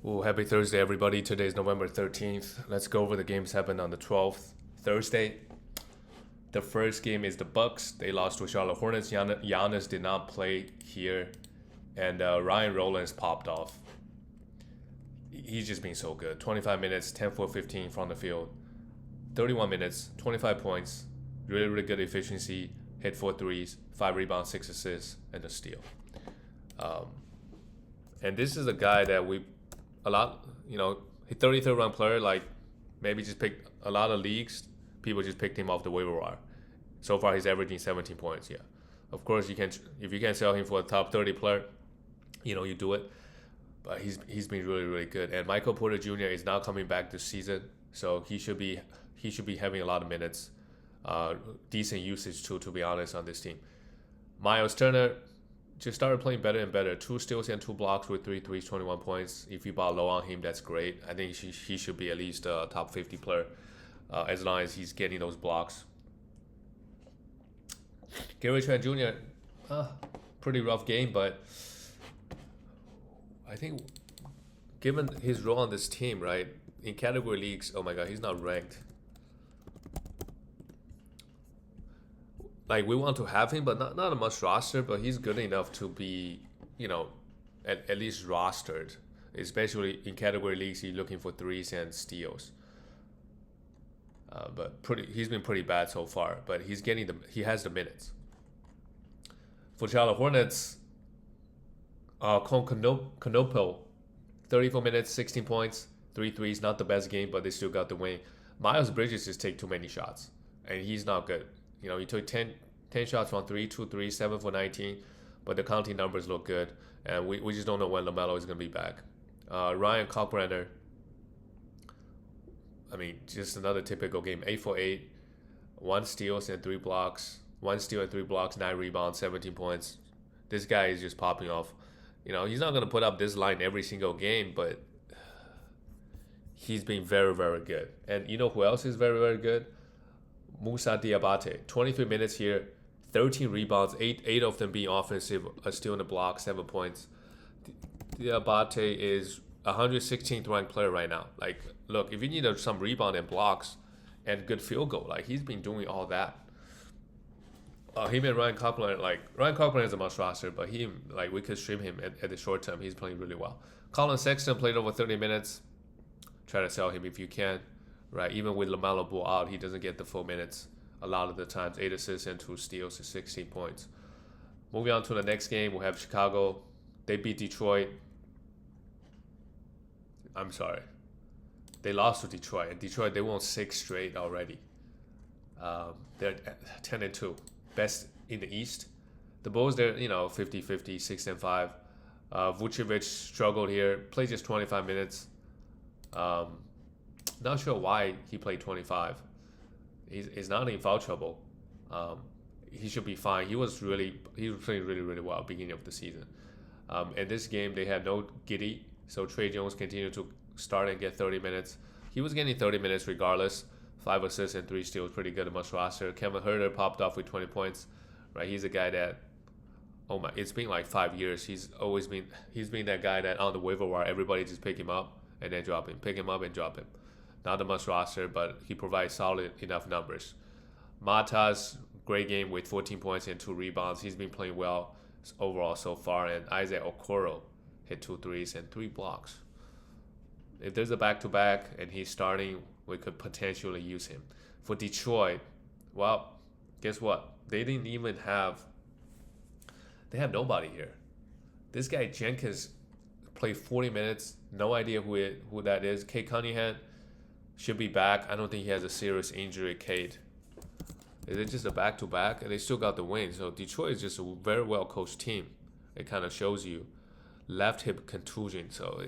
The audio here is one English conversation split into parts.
Well, happy Thursday, everybody. Today is November 13th. Let's go over the games happened on the 12th, Thursday. The first game is the Bucks. They lost to Charlotte Hornets. Giannis did not play here, and Ryan Rollins popped off. He's just been so good. 25 minutes, 10 for 15 from the field. 31 minutes, 25 points. Really, really good efficiency. Hit 4 threes, 5 rebounds, 6 assists, and a steal. Um, and this is a guy that we a lot, 33rd round player, like maybe just picked a lot of leagues. People just picked him off the waiver wire. So far, he's averaging 17 points. Yeah, of course you can if you can sell him for a top 30 player, you do it. But he's been really really good. And Michael Porter Jr. is now coming back this season, so he should be having a lot of minutes, decent usage too. To be honest, on this team, Miles Turner just started playing better and better. 2 steals and 2 blocks with 3 threes, 21 points. If you bought low on him, that's great. I think he should be at least a top 50 player, as long as he's getting those blocks. Gary Trent Jr., pretty rough game, but I think given his role on this team, right, in category leagues, oh my god, he's not ranked. Like we want to have him, but not a much roster. But he's good enough to be, you know, at least rostered. Especially in category leagues, he's looking for threes and steals. But he's been pretty bad so far. But he has the minutes. For Charlotte Hornets, Konopo, 34 minutes, 16 points, 3 threes. Not the best game, but they still got the win. Miles Bridges just take too many shots, and he's not good. He took 10 shots from 3, 2 3, 7 for 19, but the counting numbers look good, and we just don't know when LaMelo is going to be back. Ryan Kalkbrenner, I mean, just another typical game. 8 for 8, 1 steal and 3 blocks, 1 steal and 3 blocks, 9 rebounds, 17 points. This guy is just popping off. He's not going to put up this line every single game, but he's been very, very good. And you know who else is very, very good? Musa Diabate, 23 minutes here, 13 rebounds, eight of them being offensive, a steal in the block, 7 points. Diabate is 116th ranked player right now. Like, look, if you need some rebound and blocks and good field goal, like he's been doing all that. Him and Ryan Copeland is a must roster, but we could stream him at the short term. He's playing really well. Colin Sexton played over 30 minutes. Try to sell him if you can. Right, even with LaMelo Ball out, he doesn't get the full minutes a lot of the times. 8 assists and 2 steals and 16 points. Moving on to the next game, we have Chicago. They beat Detroit. I'm sorry, they lost to Detroit. And Detroit, they won 6 straight already. They're 10-2, best in the East. The Bulls, they're 50-50, 6-5. Vucevic struggled here. Played just 25 minutes. Not sure why he played 25. He's not in foul trouble. He should be fine. He was playing really really well at the beginning of the season. In this game they had no Giddy, so Trey Jones continued to start and get 30 minutes. He was getting 30 minutes regardless. 5 assists and 3 steals, pretty good amongst roster. Kevin Huerter popped off with 20 points. Right, he's a guy that it's been like 5 years. He's been that guy that on the waiver wire everybody just pick him up and then drop him, pick him up and drop him. Not a must roster, but he provides solid enough numbers. Matas, great game with 14 points and 2 rebounds. He's been playing well overall so far. And Isaac Okoro hit 2 threes and 3 blocks. If there's a back-to-back and he's starting, we could potentially use him. For Detroit, well, guess what? They have nobody here. This guy Jenkins played 40 minutes. No idea who that is. Kate Cunningham should be back. I don't think he has a serious injury, Kate. Is it just a back-to-back? And they still got the win. So Detroit is just a very well-coached team. It kind of shows you. Left hip contusion, so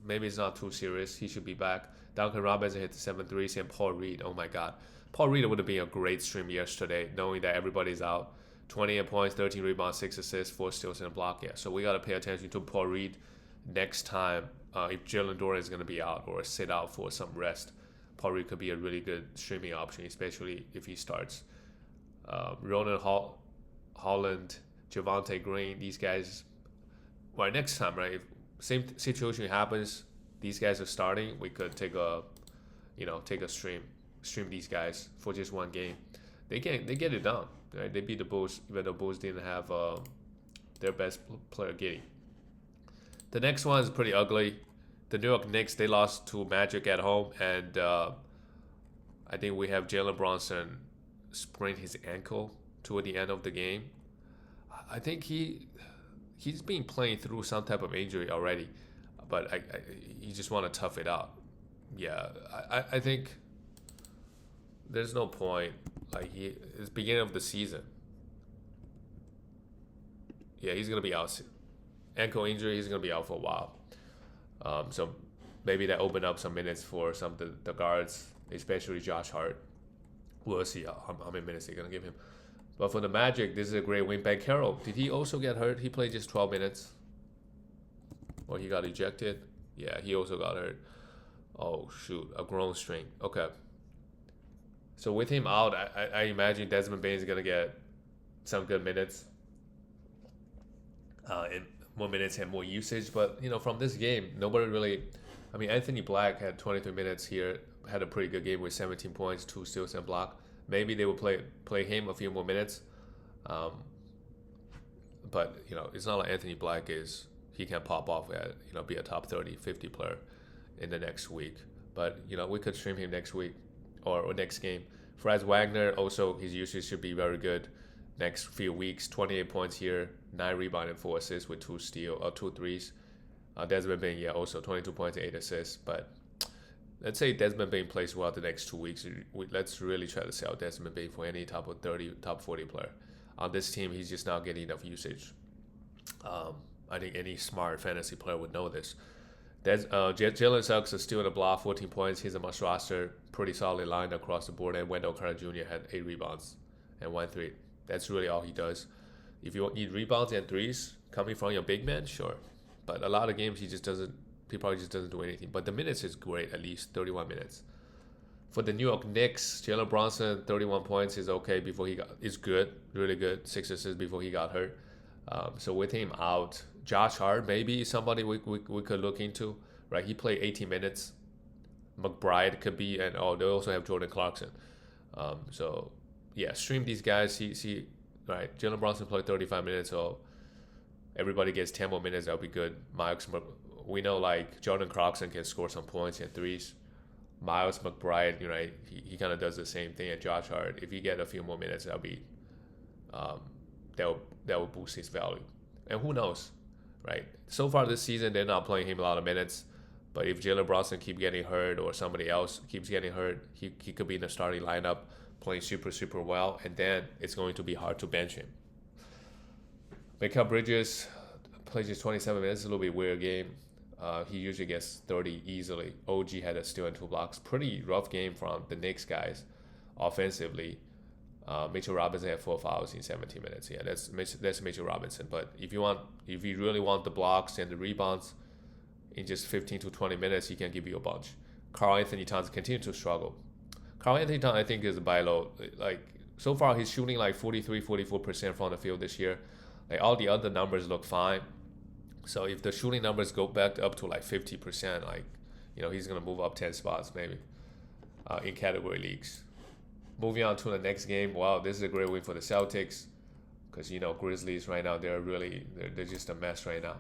maybe it's not too serious. He should be back. Duncan Robinson hit the 7 threes, and Paul Reed. Oh my God. Paul Reed would have been a great stream yesterday, knowing that everybody's out. 28 points, 13 rebounds, 6 assists, 4 steals, and a block. Yeah, so we got to pay attention to Paul Reed next time if Jalen Duren is going to be out or sit out for some rest. Paul Reed could be a really good streaming option, especially if he starts. Ronan Holland, Javante Green, these guys. Right, next time, right? If same situation happens, these guys are starting, we could take a stream these guys for just one game. They get it done. Right? They beat the Bulls, even though Bulls didn't have their best player Giddy. The next one is pretty ugly. The New York Knicks, they lost to Magic at home, and I think we have Jalen Brunson sprained his ankle toward the end of the game. I think he's been playing through some type of injury already, but he just want to tough it out. Yeah, I think there's no point. Like it's beginning of the season. Yeah, he's gonna be out. Ankle injury, he's gonna be out for a while. So maybe that opened up some minutes for some of the guards, especially Josh Hart. We'll see how many minutes they're gonna give him. But for the Magic, this is a great win. Ben Carroll, did he also get hurt? He played just 12 minutes. Or he got ejected. Yeah, he also got hurt. Oh shoot, a groin strain. Okay. So with him out, I imagine Desmond Bane is gonna get some good minutes. And more minutes and more usage. But from this game, nobody really. I mean, Anthony Black had 23 minutes here, had a pretty good game with 17 points, 2 steals and block. Maybe they will play him a few more minutes. But it's not like Anthony Black he can pop off at be a top 30, 50 player in the next week. But we could stream him next week or next game. Franz Wagner also, his usage should be very good next few weeks. 28 points here, 9 rebounds and 4 assists with 2 threes. Desmond Bane, also 22 points and 8 assists. But let's say Desmond Bane plays well the next 2 weeks. Let's really try to sell Desmond Bane for any top 40 player. On this team, he's just not getting enough usage. I think any smart fantasy player would know this. Jalen Suggs is still in the block, 14 points. He's a must roster, pretty solid line across the board. And Wendell Carter Jr. had 8 rebounds and 1 3. That's really all he does. If you need rebounds and threes coming from your big man, sure. But a lot of games he probably just doesn't do anything. But the minutes is great, at least 31 minutes. For the New York Knicks, Jalen Brunson, 31 points is okay is good, really good. 6 assists before he got hurt. So with him out, Josh Hart maybe somebody we could look into, right? He played 18 minutes. McBride could be, and they also have Jordan Clarkson. So yeah, stream these guys. See, right? Jalen Brunson played 35 minutes, so everybody gets 10 more minutes. That'll be good. We know like Jordan Clarkson can score some points and threes. Miles McBride, he kind of does the same thing. And Josh Hart, if he get a few more minutes, that'll be that will boost his value. And who knows, right? So far this season, they're not playing him a lot of minutes. But if Jalen Brunson keeps getting hurt or somebody else keeps getting hurt, he could be in the starting lineup playing super, super well. And then it's going to be hard to bench him. Mikal Bridges plays just 27 minutes. It's a little bit weird game. He usually gets 30 easily. OG had a steal and 2 blocks. Pretty rough game from the Knicks guys offensively. Mitchell Robinson had 4 fouls in 17 minutes. Yeah, that's Mitchell Robinson. But if you really want the blocks and the rebounds in just 15 to 20 minutes, he can give you a bunch. Karl Anthony Towns continues to struggle. Karl Anthony Towns, I think, is a buy low. Like so far, he's shooting like 44% from the field this year. Like all the other numbers look fine. So if the shooting numbers go back up to like 50%, he's gonna move up 10 spots maybe in category leagues. Moving on to the next game. Wow, this is a great win for the Celtics because Grizzlies right now they're just a mess right now.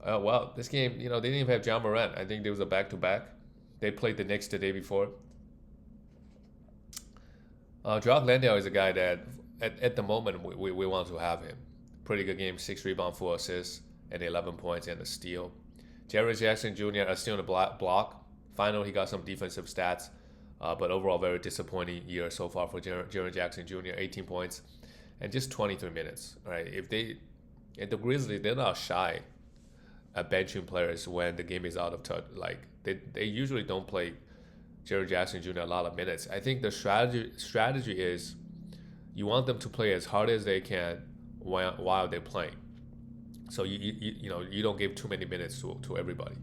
Well, this game, they didn't even have John Morant. I think there was a back-to-back. They played the Knicks the day before. Jock Landale is a guy that, at the moment, we want to have him. Pretty good game, 6 rebounds, 4 assists, and 11 points and a steal. Jaren Jackson Jr. is still in the block. Finally, he got some defensive stats, but overall, very disappointing year so far for Jaren Jackson Jr. 18 points and just 23 minutes. Right? And the Grizzlies, they're not shy at benching players when the game is out of touch. Like they usually don't play Jaren Jackson Jr. a lot of minutes. I think the strategy is you want them to play as hard as they can while they're playing. So you don't give too many minutes to everybody.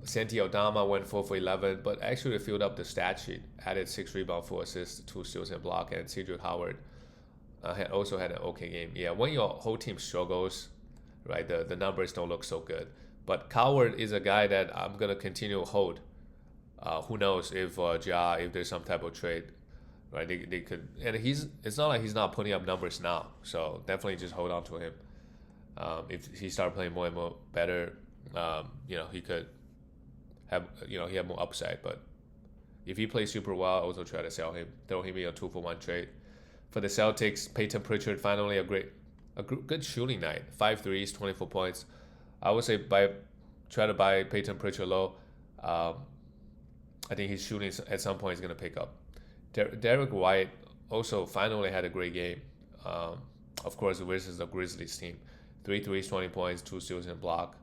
Santi Aldama went 4 for 11, but actually filled up the stat sheet. Added 6 rebounds, 4 assists, 2 steals and block, and Cedric Howard also had an okay game. Yeah, when your whole team struggles, right, the numbers don't look so good. But Coward is a guy that I'm gonna continue to hold. Who knows if if there's some type of trade, right? They could, and it's not like he's not putting up numbers now. So definitely just hold on to him. If he start playing more and more better, he could have he had more upside. But if he plays super well, also try to sell him, throw him in a 2-for-1 trade. For the Celtics, Peyton Pritchard finally a good shooting night. 5 threes, 24 points. I would say try to buy Peyton Pritchard low. I think his shooting at some point is going to pick up. Derek White also finally had a great game. Of course, versus the Grizzlies team. 3 threes, 20 points, 2 steals and a block.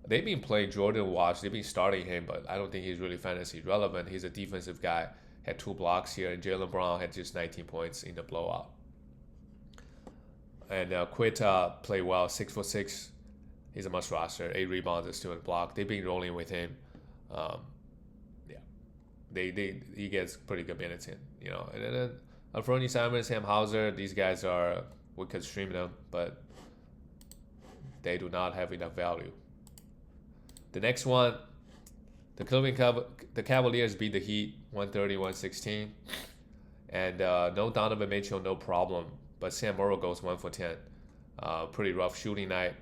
They've been playing Jordan Walsh. They've been starting him, but I don't think he's really fantasy relevant. He's a defensive guy. Had 2 blocks here, and Jaylen Brown had just 19 points in the blowout. And Quetta played well, 6 for 6. He's a must roster. 8 rebounds, a steal and a block. They've been rolling with him. He gets pretty good minutes in, And then Anthony Simons, Sam Hauser, these guys we could stream them, but they do not have enough value. The next one, the Cavaliers beat the Heat 130-116, and no Donovan Mitchell, no problem. But Sam Morrow goes 1 for 10. Pretty rough shooting night.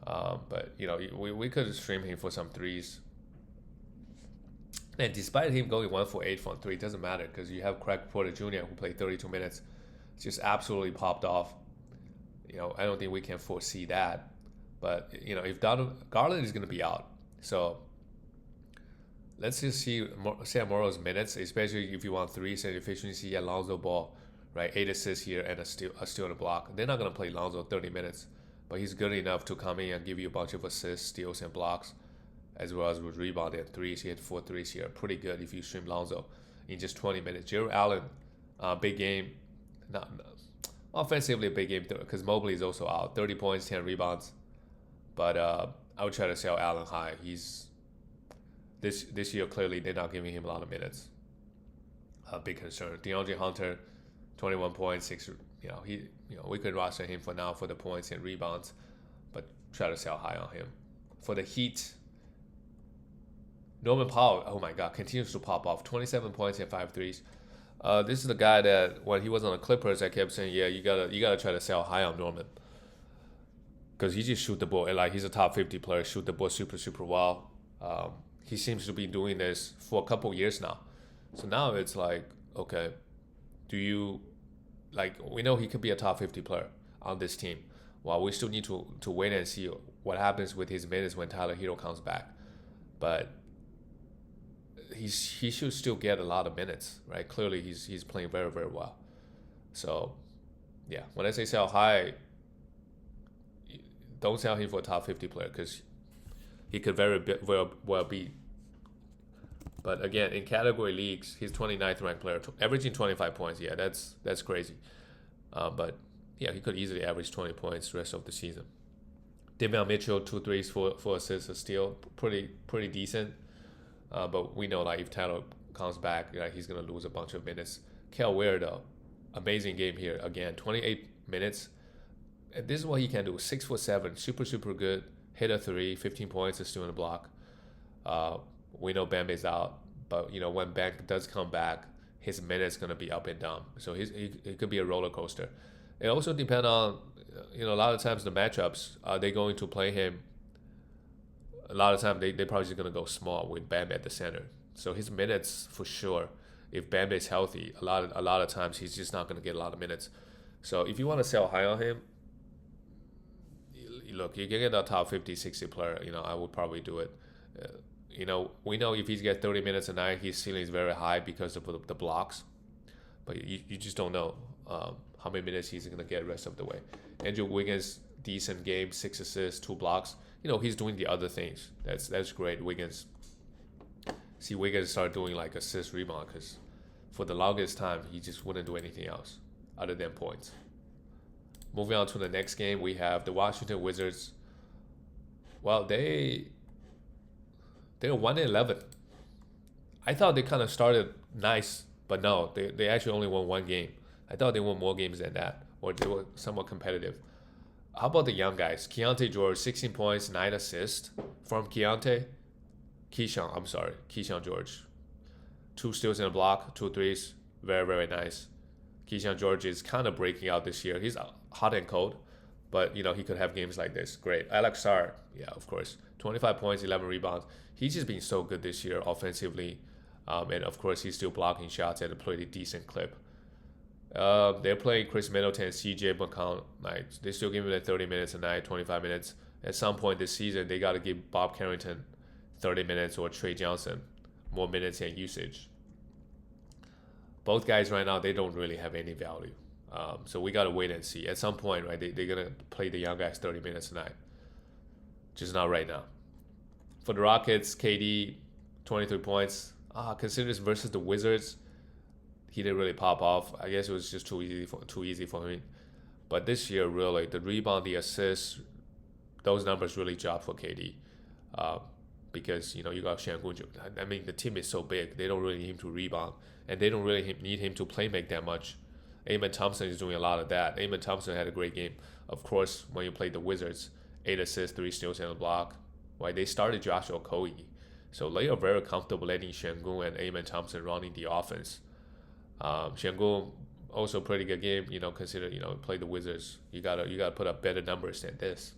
But we could stream him for some threes. And despite him going 1 for 8 from 3, it doesn't matter because you have Craig Porter Jr. who played 32 minutes, just absolutely popped off. I don't think we can foresee that. But if Garland is going to be out, so let's just see Sam Morrow's minutes, especially if you want threes and efficiency. Lonzo Ball, right, 8 assists here and a steal and a block. They're not going to play Lonzo 30 minutes, but he's good enough to come in and give you a bunch of assists, steals, and blocks, as well as with rebound and threes. He had 4 threes here, pretty good if you stream Lonzo in just 20 minutes. Jared Allen, big game, not offensively a big game because Mobley is also out, 30 points, 10 rebounds. But I would try to sell Allen high. He's this year clearly they're not giving him a lot of minutes. Big concern. DeAndre Hunter, 21 points, 6. We could roster him for now for the points and rebounds, but try to sell high on him. For the Heat, Norman Powell, oh my God, continues to pop off. 27 points and 5 threes. This is the guy that when he was on the Clippers, I kept saying, yeah, you gotta try to sell high on Norman. Because he just shoot the ball, and like he's a top 50 player, shoot the ball super, super well. He seems to be doing this for a couple years now. So now it's like, okay, we know he could be a top 50 player on this team. Well, we still need to wait and see what happens with his minutes when Tyler Hero comes back. But he should still get a lot of minutes, right? Clearly, he's playing very, very well. So, yeah, when I say sell high, don't sell him for a top 50 player because he could very well be. But again, in category leagues, he's 29th ranked player, averaging 25 points. Yeah, that's crazy. But yeah, he could easily average 20 points the rest of the season. Davion Mitchell, 2 threes, 4 assists, a steal, pretty decent. But we know if Tyler comes back, he's gonna lose a bunch of minutes. Kel Ware though, amazing game here again, 28 minutes. And this is what he can do: 6 for 7, super, super good. Hit a 3, 15 points, a steal and a block. We know Bambi's out, but when Bam does come back, his minutes gonna be up and down. So he could be a roller coaster. It also depends on a lot of times the matchups. Are they going to play him? A lot of times they probably just gonna go small with Bam at the center. So his minutes for sure. If Bam is healthy, a lot of times he's just not gonna get a lot of minutes. So if you want to sell high on him, look, you can get a top 50, 60 player. I would probably do it. We know if he gets 30 minutes a night, his ceiling is very high because of the blocks. But you just don't know how many minutes he's going to get the rest of the way. Andrew Wiggins, decent game, 6 assists, 2 blocks. He's doing the other things. That's great. Wiggins start doing assist rebound because for the longest time, he just wouldn't do anything else other than points. Moving on to the next game, we have the Washington Wizards. Well, they're 1-11. I thought they kind of started nice, but no, they actually only won 1 game I thought they won more games than that, or they were somewhat competitive. How about the young guys? Keontae George, 16 points, 9 assists from Keontae. Keyshawn George. 2 steals and a block, 2 threes. Very, very nice. Keyshawn George is kind of breaking out this year. He's hot and cold, but he could have games like this. Great. Alex Sarr, yeah, of course. 25 points, 11 rebounds. He's just been so good this year offensively. And of course, he's still blocking shots at a pretty decent clip. They're playing Chris Middleton and CJ McCollum. Like, they still give him 30 minutes a night, 25 minutes. At some point this season, they got to give Bob Carrington 30 minutes or Trey Johnson more minutes and usage. Both guys right now, they don't really have any value. So we got to wait and see. At some point, right, they're going to play the young guys 30 minutes a night. Just not right now. For the Rockets, KD, 23 points. Considering versus the Wizards, he didn't really pop off. I guess it was just too easy for him. But this year, really, the rebound, the assists, those numbers really dropped for KD. Because, you got Şengün. I mean, the team is so big. They don't really need him to rebound. And they don't really need him to play make that much. Amen Thompson is doing a lot of that. Amen Thompson had a great game. Of course, when you play the Wizards, 8 assists, 3 steals, and a block. Right? They started Joshua Okogie. So they are very comfortable letting Şengün and Amen Thompson running the offense. Şengün, also pretty good game, consider, play the Wizards. You gotta put up better numbers than this.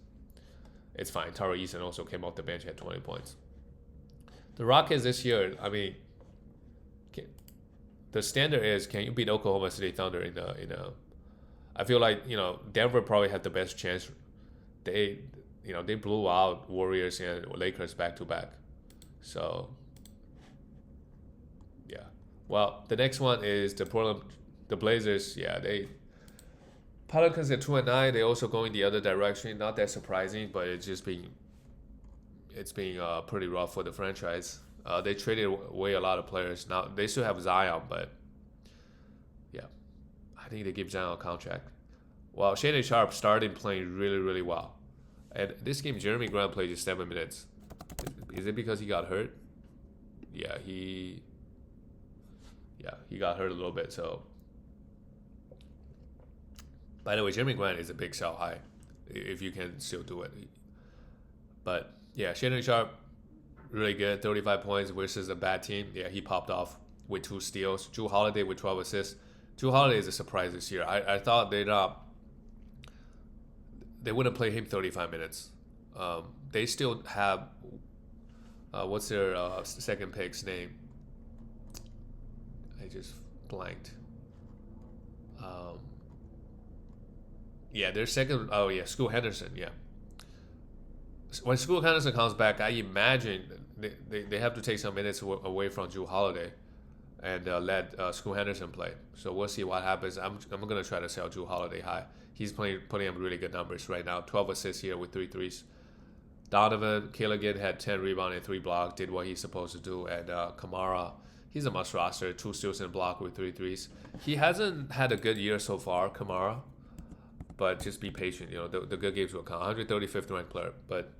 It's fine. Taro Eason also came off the bench at 20 points. The Rockets this year, I mean, the standard is, can you beat Oklahoma City Thunder in a I feel like, Denver probably had the best chance. They blew out Warriors and Lakers back to back. So yeah. Well, the next one is the Blazers. Yeah, Pelicans at 2-9. They also going the other direction. Not that surprising, but it's been pretty rough for the franchise. They traded away a lot of players. Now they still have Zion, but yeah, I think they give Zion a contract. Well, Shannon Sharp started playing really, really well, and this game Jeremy Grant played just 7 minutes. Is it because he got hurt? Yeah, he got hurt a little bit. So, by the way, Jeremy Grant is a big sell high if you can still do it. But yeah, Shannon Sharp, really good. 35 points versus a bad team. Yeah, he popped off with 2 steals. Jrue Holiday with 12 assists. Jrue Holiday is a surprise this year. I thought they wouldn't play him 35 minutes. They still have what's their second pick's name? I just blanked. Their second. Oh yeah, Scoot Henderson. Yeah. When Scoot Henderson comes back, I imagine they have to take some minutes away from Jrue Holiday, and let Scoot Henderson play. So we'll see what happens. I'm gonna try to sell Jrue Holiday high. He's putting up really good numbers right now. 12 assists here with 3 threes. Donovan Killigan had 10 rebounds and 3 blocks, did what he's supposed to do. And Kamara, he's a must roster, 2 steals and block with 3 threes. He hasn't had a good year so far, Kamara, but just be patient. The good games will come. 135th ranked player, but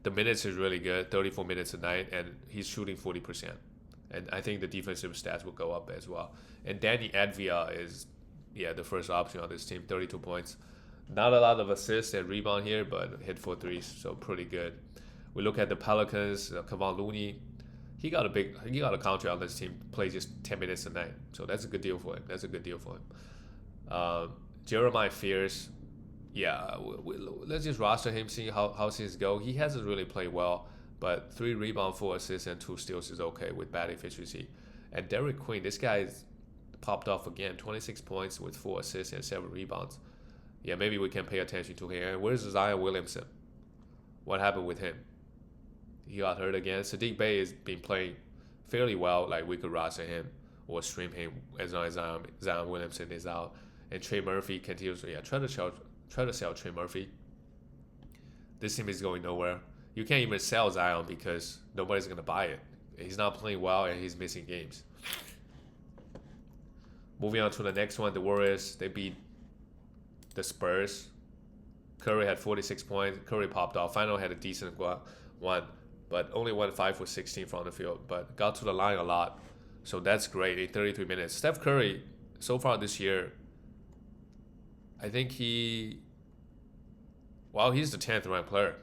the minutes is really good, 34 minutes a night, and he's shooting 40%. And I think the defensive stats will go up as well. And Danny Advia is, the first option on this team, 32 points. Not a lot of assists and rebound here, but hit 4 threes, so pretty good. We look at the Pelicans, Kevon Looney. He got a contract on this team, plays just 10 minutes a night, so that's a good deal for him. Jeremiah Fears, let's just roster him, see how things go. He hasn't really played well, but 3 rebounds, 4 assists, and 2 steals is okay with bad efficiency. And Derek Queen, this guy's popped off again, 26 points with 4 assists and 7 rebounds. Yeah, maybe we can pay attention to him. And where's Zion Williamson? What happened with him? He got hurt again. Sadiq Bey has been playing fairly well. Like, we could roster him or stream him as long as Zion Williamson is out. And Trey Murphy continues to try to sell Trey Murphy. This team is going nowhere. You can't even sell Zion because nobody's gonna buy it. He's not playing well and he's missing games. Moving on to the next one, the Warriors, they beat the Spurs. Curry had 46 points. Curry popped off. Final had a decent one, but only went 5 for 16 from the field, but got to the line a lot. So that's great in 33 minutes. Steph Curry, so far this year, I think he's the 10th ranked player,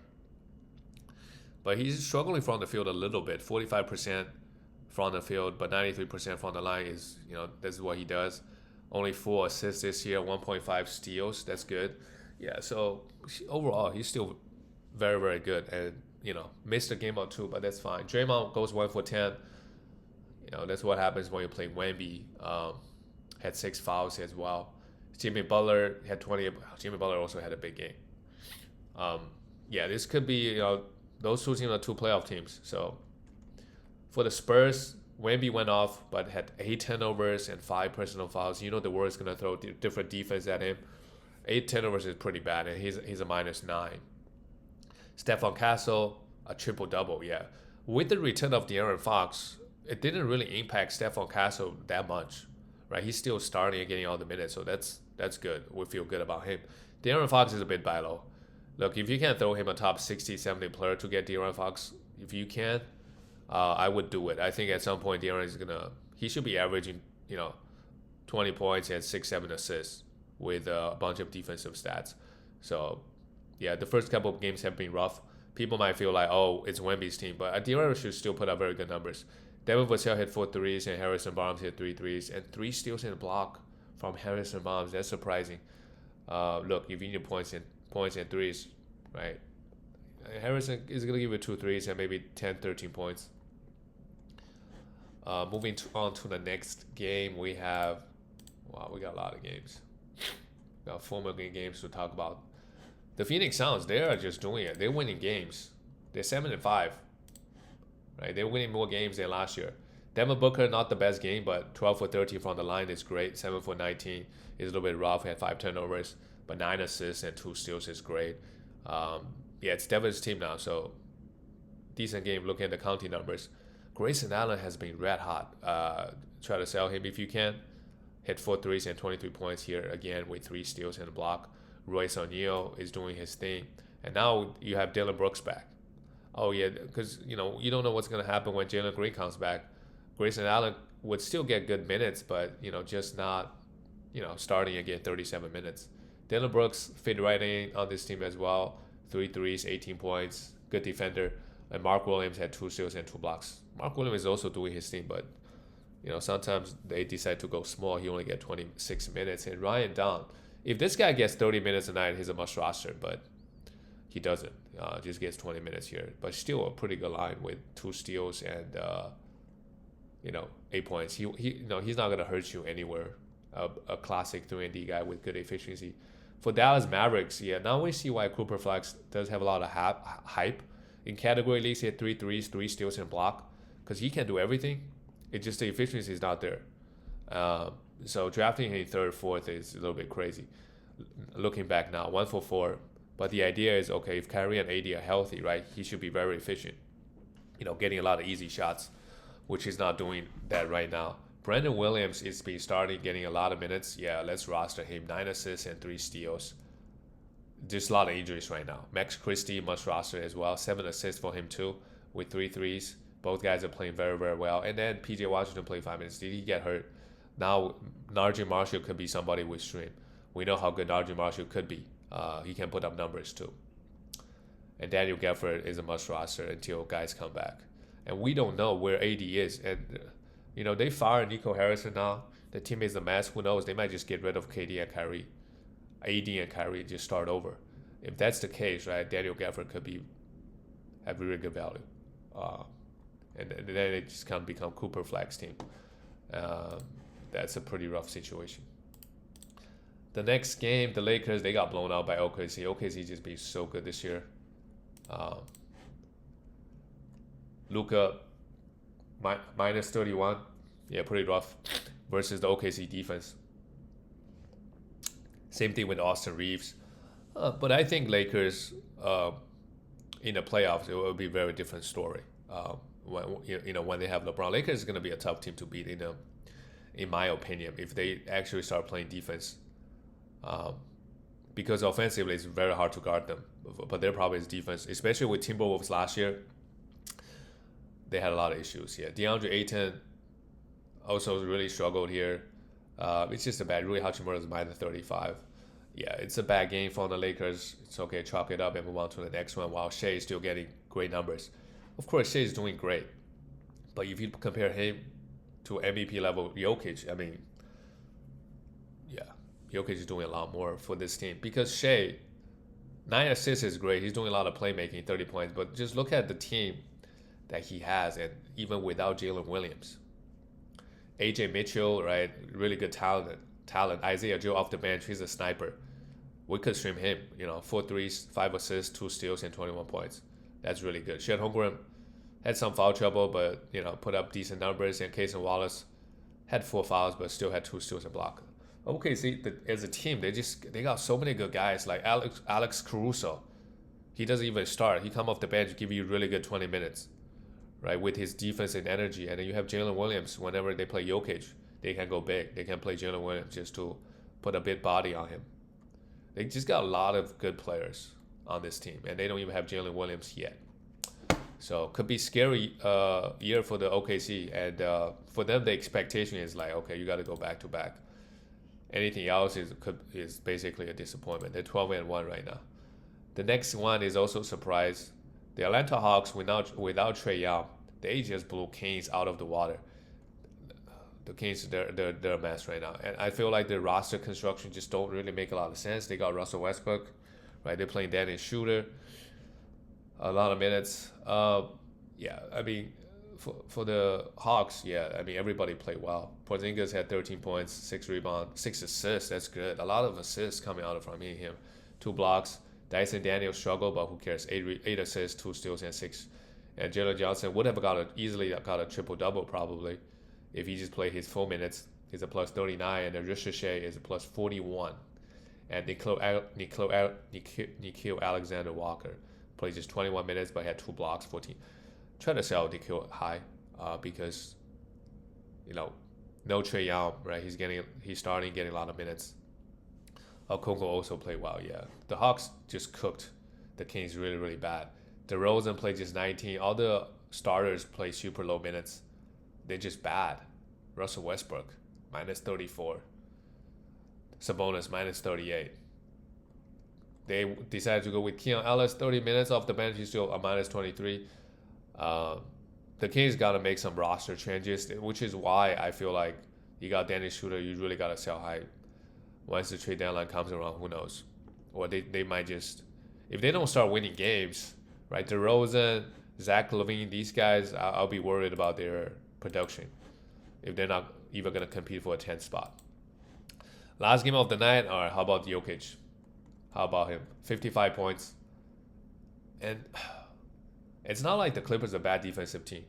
but he's struggling from the field a little bit. 45% from the field, but 93% from the line is, this is what he does. Only 4 assists this year, 1.5 steals. That's good. Yeah, so overall, he's still very, very good. And, missed a game or two, but that's fine. Draymond goes 1 for 10. That's what happens when you play Wemby. Had 6 fouls as well. Jimmy Butler had 20. Jimmy Butler also had a big game. This could be, those two teams are 2 playoff teams. So for the Spurs, Wemby went off, but had 8 turnovers and 5 personal fouls. The Warriors going to throw different defense at him. 8 turnovers is pretty bad, and he's a -9. Stephon Castle, a triple-double, yeah. With the return of De'Aaron Fox, it didn't really impact Stephon Castle that much, right? He's still starting and getting all the minutes, so that's good. We feel good about him. De'Aaron Fox is a bit bad, though. Look, if you can throw him a top 60, 70 player to get De'Aaron Fox, if you can, I would do it. I think at some point De'Aaron he should be averaging, 20 points and 6, 7 assists with a bunch of defensive stats. So, yeah, the first couple of games have been rough. People might feel like, oh, it's Wemby's team, but De'Aaron should still put up very good numbers. Devin Vassell hit 4 threes, and Harrison Barnes hit 3 threes, and 3 steals and a block from Harrison Barnes. That's surprising. Look, if you need points and threes, right? Harrison is going to give you 2 threes and maybe 10, 13 points. Moving on to the next game, we got a lot of games. We got 4 more games to talk about. The Phoenix Suns, they are just doing it. They're winning games. They're 7-5. Right? They're winning more games than last year. Devin Booker, not the best game, but 12 for 13 from the line is great. 7 for 19 is a little bit rough. He had 5 turnovers, but 9 assists and 2 steals is great. It's Devin's team now, so decent game. Looking at the counting numbers. Grayson Allen has been red hot. Try to sell him if you can. Hit 4 threes and 23 points here again with 3 steals and a block. Royce O'Neal is doing his thing. And now you have Dylan Brooks back. Oh, yeah, because, you don't know what's going to happen when Jalen Green comes back. Grayson Allen would still get good minutes, but, just not, starting again 37 minutes. Dylan Brooks fit right in on this team as well. 3 threes, 18 points, good defender. And Mark Williams had 2 steals and 2 blocks. Mark Williams is also doing his thing, but, sometimes they decide to go small. He only get 26 minutes. And Ryan Down, if this guy gets 30 minutes a night, he's a must roster, but he doesn't. Just gets 20 minutes here. But still a pretty good line with 2 steals and, 8 points. He's not going to hurt you anywhere. A classic 3-and-D guy with good efficiency. For Dallas Mavericks, now we see why Cooper Flex does have a lot of hype. In category leagues, he had 3 threes, 3 steals, and block. Because he can do everything. It's just the efficiency is not there. So drafting him in 3rd, 4th is a little bit crazy. Looking back now, 1 for 4. But the idea is, okay, if Kyrie and AD are healthy, right, he should be very efficient. Getting a lot of easy shots, which he's not doing that right now. Brandon Williams is been starting getting a lot of minutes. Yeah, let's roster him. 9 assists and 3 steals. There's a lot of injuries right now. Max Christie must roster as well. 7 assists for him too, with 3 threes. Both guys are playing very, very well. And then PJ Washington played 5 minutes. Did he get hurt? Now, Najee Marshall could be somebody with stream. We know how good Najee Marshall could be. He can put up numbers too. And Daniel Gafford is a must roster until guys come back. And we don't know where AD is. And, they fired Nico Harrison now. The team is a mess. Who knows? They might just get rid of KD and Kyrie. AD and Kyrie just start over. If that's the case, right, Daniel Gafford could have really good value. And then it just kind of become Cooper Flex team. That's a pretty rough situation. The next game, the Lakers, they got blown out by OKC. OKC just been so good this year. Luka, minus 31. Yeah, pretty rough. Versus the OKC defense. Same thing with Austin Reeves. But I think Lakers, in the playoffs, it will be a very different story. When they have LeBron. Lakers is going to be a tough team to beat, in my opinion, if they actually start playing defense. Because offensively, it's very hard to guard them. But their problem is defense, especially with Timberwolves last year. They had a lot of issues. Yeah, DeAndre Ayton also really struggled here. It's just a bad. Rui Hachimura is minus 35. Yeah, it's a bad game for the Lakers. It's okay, chalk it up and move on to the next one while Shea is still getting great numbers. Of course, Shea is doing great, but if you compare him to MVP level Jokic, I mean, yeah, Jokic is doing a lot more for this team because Shea, 9 assists is great. He's doing a lot of playmaking, 30 points, but just look at the team that he has, and even without Jalen Williams. AJ Mitchell, right? Really good talent. Isaiah Joe off the bench, he's a sniper. We could stream him, 4 threes, 5 assists, 2 steals, and 21 points. That's really good. Shed Holmgren had some foul trouble, but put up decent numbers. And Casey Wallace had 4 fouls, but still had 2 steals and block. Okay, see, as a team, they got so many good guys like Alex Caruso. He doesn't even start. He come off the bench, give you really good 20 minutes, right? With his defense and energy. And then you have Jalen Williams. Whenever they play Jokic, they can go big. They can play Jalen Williams just to put a big body on him. They just got a lot of good players on this team, and they don't even have Jalen Williams yet. So could be scary year for the OKC, and for them the expectation is like, okay, you got to go back to back. Anything else is basically a disappointment. They're 12-1 right now. The next one is also a surprise. The Atlanta Hawks without Trae Young, they just blew Kings out of the water. The Kings, they're a mess right now, and I feel like the roster construction just don't really make a lot of sense. They got Russell Westbrook, right? They're playing Dennis Schroeder, a lot of minutes. Yeah, I mean, for the Hawks, yeah, I mean everybody played well. Porzingis had 13 points, 6 rebounds, 6 assists. That's good. A lot of assists coming out from him. 2 blocks. Dyson Daniels struggled, but who cares? 8 assists, 2 steals, and 6. And Jalen Johnson would have easily got a triple double probably if he just played his full minutes. He's a plus 39, and Ricochet is a plus 41. And Nikhil Alexander Walker played just 21 minutes, but had 2 blocks, 14. Try to sell Nikhil high because, no Trae Young, right? He's starting getting a lot of minutes. Okongwu also played well, yeah. The Hawks just cooked the Kings really, really bad. DeRozan played just 19. All the starters play super low minutes. They're just bad. Russell Westbrook, minus 34. Sabonis, minus 38. They decided to go with Keon Ellis, 30 minutes off the bench. He's still a minus 23. The Kings got to make some roster changes, which is why I feel like you got Dennis Schroeder. You really got to sell high. Once the trade deadline comes around, who knows? Or they might just, if they don't start winning games, right? DeRozan, Zach LaVine, these guys, I'll be worried about their production if they're not even going to compete for a 10th spot. Last game of the night, all right, how about Jokic? How about him? 55 points. And it's not like the Clippers are a bad defensive team.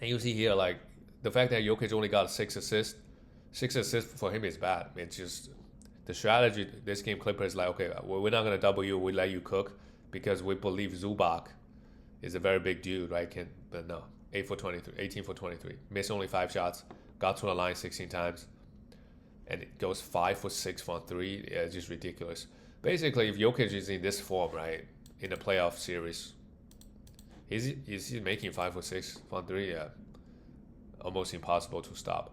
And you see here, like, the fact that Jokic only got 6 assists for him is bad. It's just the strategy this game Clippers like, okay, we're not going to double you. We let you cook because we believe Zubac is a very big dude, right? But no, 18 for 23. Missed only 5 shots. Got to the line 16 times. And it goes 5 for 6 from 3. Yeah, it's just ridiculous. Basically, if Jokic is in this form, right, in the playoff series, is he making 5 for 6 from 3? Yeah, almost impossible to stop.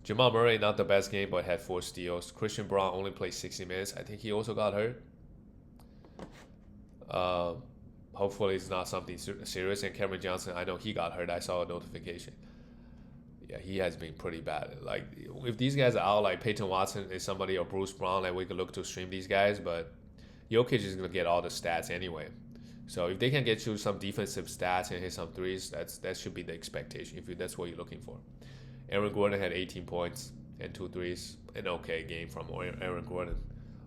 Jamal Murray, not the best game, but had 4 steals. Christian Braun only played 60 minutes. I think he also got hurt. Hopefully it's not something serious. And Cameron Johnson, I know he got hurt. I saw a notification. Yeah, he has been pretty bad. Like, if these guys are out, like Peyton Watson is somebody, or Bruce Brown, like we could look to stream these guys, but Jokic is going to get all the stats anyway. So if they can get you some defensive stats and hit some threes, that should be the expectation if that's what you're looking for. Aaron Gordon had 18 points and 2 threes. An okay game from Aaron Gordon.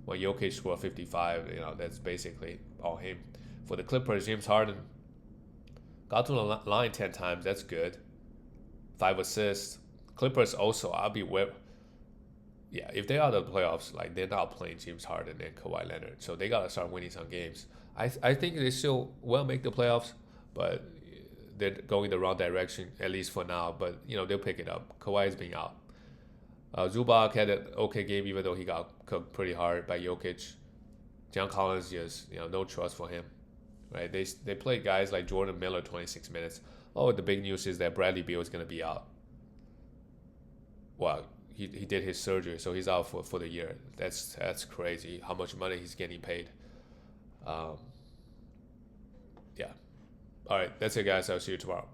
When Jokic scored 55, that's basically all him. For the Clippers, James Harden got to the line 10 times. That's good. 5 assists. Clippers also, I'll be aware. Yeah, if they are the playoffs, like they're not playing James Harden and Kawhi Leonard, so they gotta start winning some games. I think they still will make the playoffs, but they're going the wrong direction, at least for now. But they'll pick it up. Kawhi is being out. Zubac had an okay game, even though he got cooked pretty hard by Jokic. John Collins just no trust for him, right? They played guys like Jordan Miller 26 minutes. Oh, the big news is that Bradley Beal is gonna be out. Well, he did his surgery, so he's out for the year. That's crazy. How much money he's getting paid. Um, yeah. All right, that's it, guys. I'll see you tomorrow.